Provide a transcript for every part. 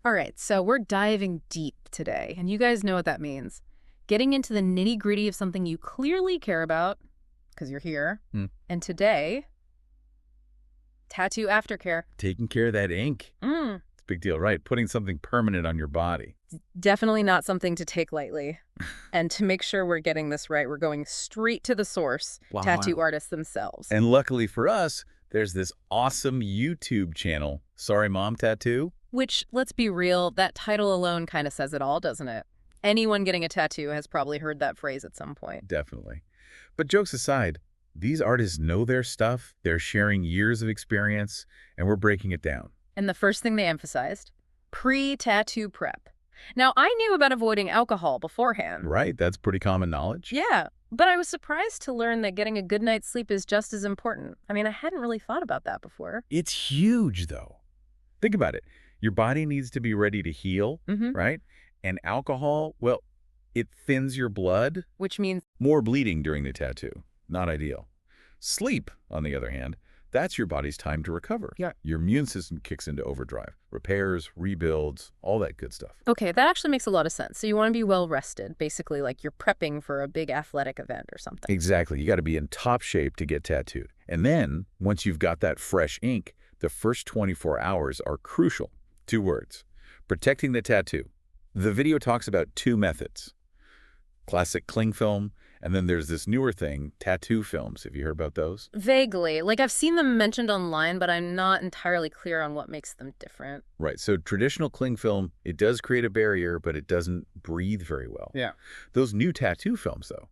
All right, so we're diving deep today, and you guys know what that means. Getting into the nitty-gritty of something you clearly care about, because you're here. And today, tattoo aftercare. Taking care of that ink. It's a big deal, right? Putting something permanent on your body. Definitely not something to take lightly. And to make sure we're getting this right, we're going straight to the source, Wow. tattoo artists themselves. And luckily for us, there's this awesome YouTube channel, Sorry Mom Tattoo. Which, let's be real, that title alone kind of says it all, doesn't it? Anyone getting a tattoo has probably heard that phrase at some point. Definitely. But jokes aside, these artists know their stuff, they're sharing years of experience, and we're breaking it down. And the first thing they emphasized, pre-tattoo prep. Now, I knew about avoiding alcohol beforehand. Right, that's pretty common knowledge. Yeah, but I was surprised to learn that getting a good night's sleep is just as important. I mean, I hadn't really thought about that before. It's huge, though. Think about it. Your body needs to be ready to heal, right? And alcohol, well, it thins your blood. Which means More bleeding during the tattoo. Not ideal. Sleep, on the other hand, that's your body's time to recover. Yeah. Your immune system kicks into overdrive. Repairs, rebuilds, all that good stuff. okay, that actually makes a lot of sense. So you want to be well rested, basically like you're prepping for a big athletic event or something. Exactly. You got to be in top shape to get tattooed. And then, once you've got that fresh ink, the first 24 hours are crucial. 2 words. Protecting the tattoo. The video talks about 2 methods. Classic cling film, and then there's this newer thing, tattoo films. Have you heard about those? Vaguely. Like I've seen them mentioned online, but I'm not entirely clear on what makes them different. Right. So traditional cling film, it does create a barrier, but it doesn't breathe very well. Yeah. Those new tattoo films, though,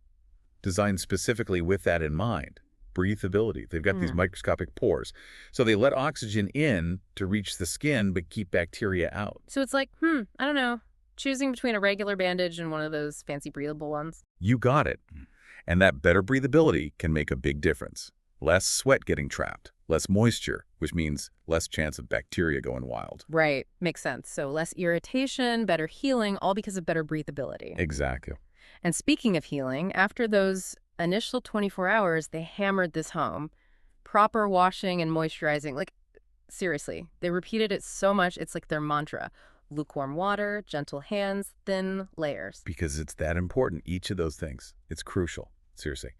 designed specifically with that in mind. Breathability. They've got these microscopic pores. So they let oxygen in to reach the skin, but keep bacteria out. So it's like, I don't know, choosing between a regular bandage and one of those fancy breathable ones. You got it. And that better breathability can make a big difference. Less sweat getting trapped, less moisture, which means less chance of bacteria going wild. Right. Makes sense. So less irritation, better healing, all because of better breathability. Exactly. And speaking of healing, after those initial 24 hours, they hammered this home. Proper washing and moisturizing. Like, seriously, they repeated it so much, it's like their mantra. Lukewarm water, gentle hands, thin layers. Because it's that important, each of those things. It's crucial. Seriously.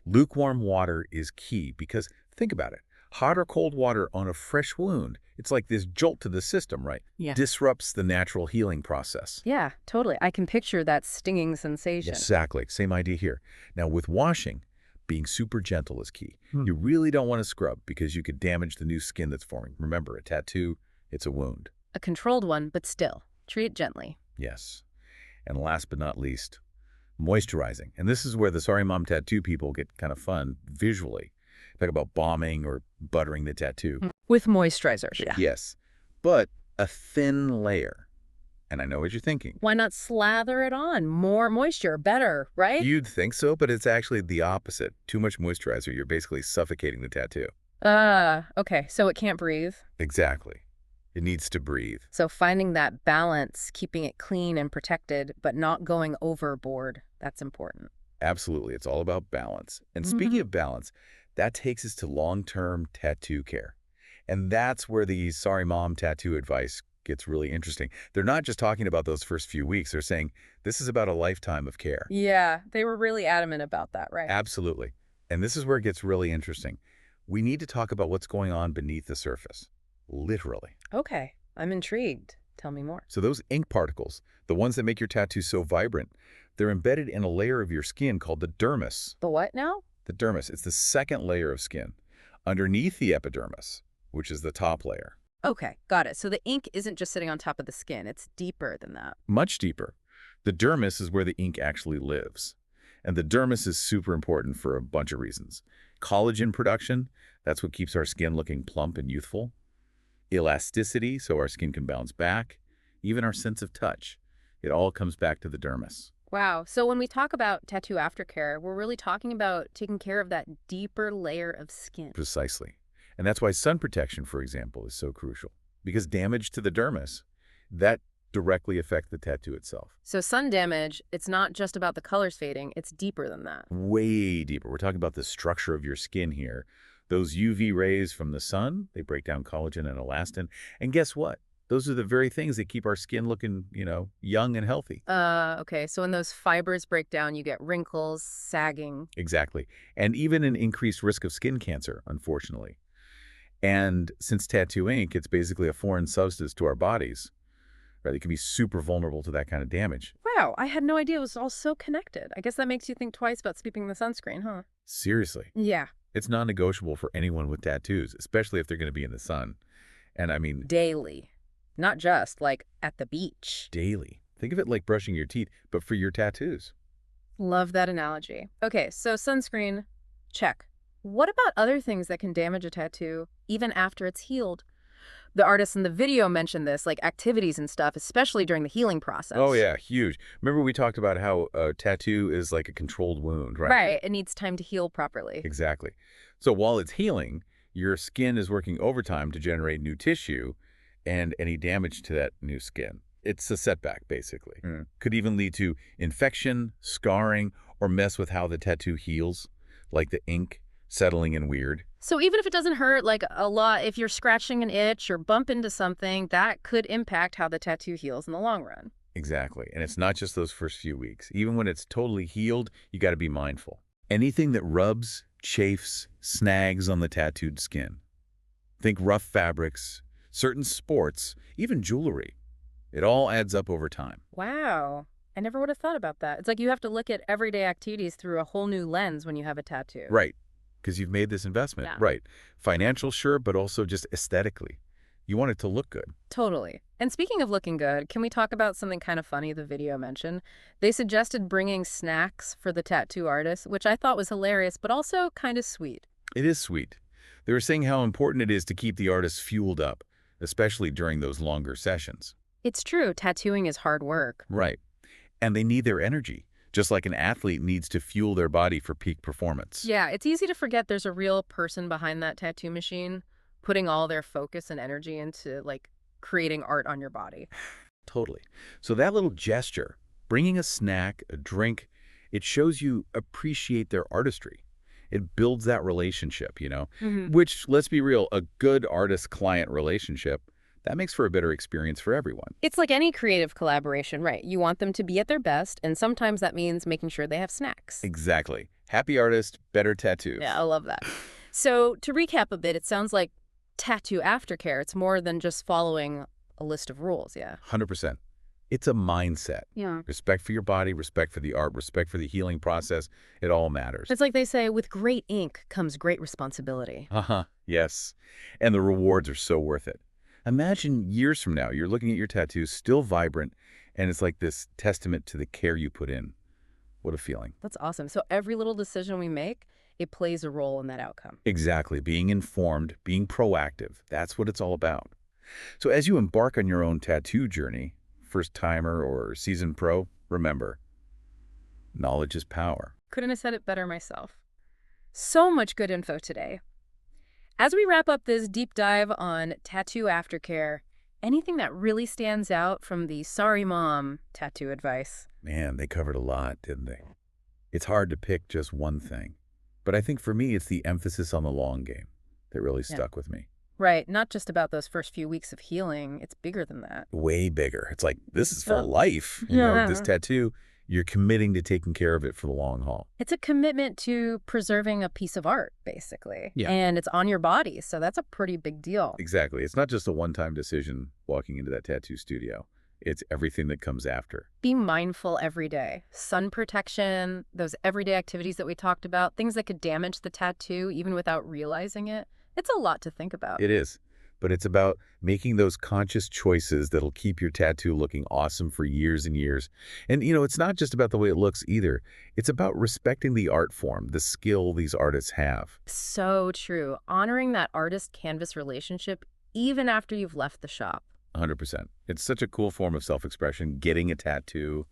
Lukewarm water is key because, think about it, hot or cold water on a fresh wound, it's like this jolt to the system, right? Yeah. Disrupts the natural healing process. Yeah, totally. I can picture that stinging sensation. Exactly. Same idea here. Now, with washing, being super gentle is key. You really don't want to scrub because you could damage the new skin that's forming. Remember, a tattoo, it's a wound. A controlled one, but still, treat it gently. Yes. And last but not least, moisturizing. And this is where the Sorry Mom tattoo people get kind of fun visually. Talk about bombing or buttering the tattoo. With moisturizers, yeah. Yes, but a thin layer. And I know what you're thinking. Why not slather it on? More moisture, better, right? You'd think so, but it's actually the opposite. Too much moisturizer, you're basically suffocating the tattoo. Okay, so it can't breathe. Exactly. It needs to breathe. So finding that balance, keeping it clean and protected, but not going overboard, that's important. Absolutely. It's all about balance. And speaking of balance, that takes us to long-term tattoo care. And that's where the Sorry Mom tattoo advice gets really interesting. They're not just talking about those first few weeks. They're saying this is about a lifetime of care. Yeah, they were really adamant about that, right? Absolutely. And this is where it gets really interesting. We need to talk about what's going on beneath the surface. Literally. Okay, I'm intrigued. Tell me more. So those ink particles, the ones that make your tattoo so vibrant, they're embedded in a layer of your skin called the dermis. The what now? The dermis, it's the second layer of skin, underneath the epidermis, which is the top layer. Okay, got it. So the ink isn't just sitting on top of the skin. It's deeper than that. Much deeper. The dermis is where the ink actually lives. And the dermis is super important for a bunch of reasons. Collagen production, that's what keeps our skin looking plump and youthful. Elasticity, so our skin can bounce back. Even our sense of touch. It all comes back to the dermis. Wow. So when we talk about tattoo aftercare, we're really talking about taking care of that deeper layer of skin. Precisely. And that's why sun protection, for example, is so crucial. Because damage to the dermis, that directly affects the tattoo itself. So sun damage, it's not just about the colors fading, it's deeper than that. Way deeper. We're talking about the structure of your skin here. Those UV rays from the sun, they break down collagen and elastin. And guess what? Those are the very things that keep our skin looking, young and healthy. Okay, so when those fibers break down, you get wrinkles, sagging. Exactly. And even an increased risk of skin cancer, unfortunately. And since tattoo ink, it's basically a foreign substance to our bodies, right? It can be super vulnerable to that kind of damage. Wow, I had no idea it was all so connected. I guess that makes you think twice about sleeping in the sunscreen, huh? Seriously. Yeah. It's non-negotiable for anyone with tattoos, especially if they're going to be in the sun. And I mean, Daily. Not just, like, at the beach. daily. Think of it like brushing your teeth, but for your tattoos. Love that analogy. Okay, so sunscreen, check. What about other things that can damage a tattoo, even after it's healed? The artist in the video mentioned this, like activities and stuff, especially during the healing Oh, process. yeah, huge. Remember we talked about how a tattoo is like a controlled wound, right? Right, it needs time to heal properly. Exactly. So while it's healing, your skin is working overtime to generate new tissue and any damage to that new skin. It's a setback, basically. Could even lead to infection, scarring, or mess with how the tattoo heals, like the ink settling in weird. So even if it doesn't hurt like a lot, if you're scratching an itch or bump into something, that could impact how the tattoo heals in the long run. Exactly. And it's not just those first few weeks. Even when it's totally healed, you got to be mindful. Anything that rubs, chafes, snags on the tattooed skin. Think rough fabrics, certain sports, even jewelry. It all adds up over time. Wow. I never would have thought about that. It's like you have to look at everyday activities through a whole new lens when you have a tattoo. Right. Because you've made this investment. Yeah. Right. Financial, sure, but also just aesthetically. You want it to look good. Totally. And speaking of looking good, can we talk about something kind of funny the video mentioned? They suggested bringing snacks for the tattoo artist, which I thought was hilarious, but also kind of sweet. It is sweet. They were saying how important it is to keep the artist fueled up, especially during those longer sessions. It's true, tattooing is hard work. Right. And they need their energy, just like an athlete needs to fuel their body for peak performance. Yeah, it's easy to forget there's a real person behind that tattoo machine, putting all their focus and energy into, like, creating art on your body. Totally. So that little gesture, bringing a snack, a drink, it shows you appreciate their artistry. It builds that relationship, which, let's be real, a good artist-client relationship, that makes for a better experience for everyone. It's like any creative collaboration, right? You want them to be at their best, and sometimes that means making sure they have snacks. Exactly. Happy artist, better tattoos. Yeah, I love that. So to recap a bit, it sounds like tattoo aftercare, it's more than just following a list of rules, yeah? 100%. It's a mindset. Yeah. Respect for your body, respect for the art, respect for the healing process. It all matters. It's like they say, with great ink comes great responsibility. Uh-huh. Yes. And the rewards are so worth it. Imagine years from now, you're looking at your tattoos still vibrant, and it's like this testament to the care you put in. What a feeling. That's awesome. So every little decision we make, it plays a role in that outcome. Exactly. Being informed, being proactive. That's what it's all about. So as you embark on your own tattoo journey, first-timer or seasoned pro, remember, knowledge is power. Couldn't have said it better myself. So much good info today. As we wrap up this deep dive on tattoo aftercare, anything that really stands out from the sorry mom tattoo advice? Man, they covered a lot, didn't they? It's hard to pick just one thing. But I think for me, it's the emphasis on the long game that really stuck with me. Right, not just about those first few weeks of healing. It's bigger than that. Way bigger. It's like, this is for life. This tattoo, you're committing to taking care of it for the long haul. It's a commitment to preserving a piece of art, basically. Yeah. And it's on your body, so that's a pretty big deal. Exactly. It's not just a one-time decision walking into that tattoo studio. It's everything that comes after. Be mindful every day. Sun protection, those everyday activities that we talked about, things that could damage the tattoo even without realizing it. It's a lot to think about. It is. But it's about making those conscious choices that'll keep your tattoo looking awesome for years and years. And, it's not just about the way it looks either. It's about respecting the art form, the skill these artists have. So true. Honoring that artist-canvas relationship even after you've left the shop. 100%. It's such a cool form of self-expression, getting a tattoo,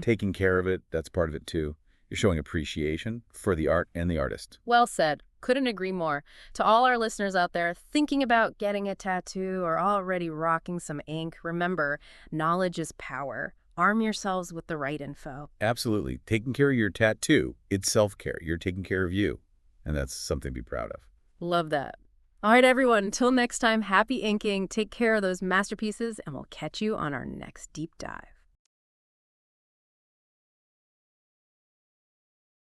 taking care of it, that's part of it too. You're showing appreciation for the art and the artist. Well said. Couldn't agree more. To all our listeners out there thinking about getting a tattoo or already rocking some ink, remember, knowledge is power. Arm yourselves with the right info. Absolutely. Taking care of your tattoo, it's self-care. You're taking care of you. And that's something to be proud of. Love that. All right, everyone, until next time, happy inking. Take care of those masterpieces, and we'll catch you on our next deep dive.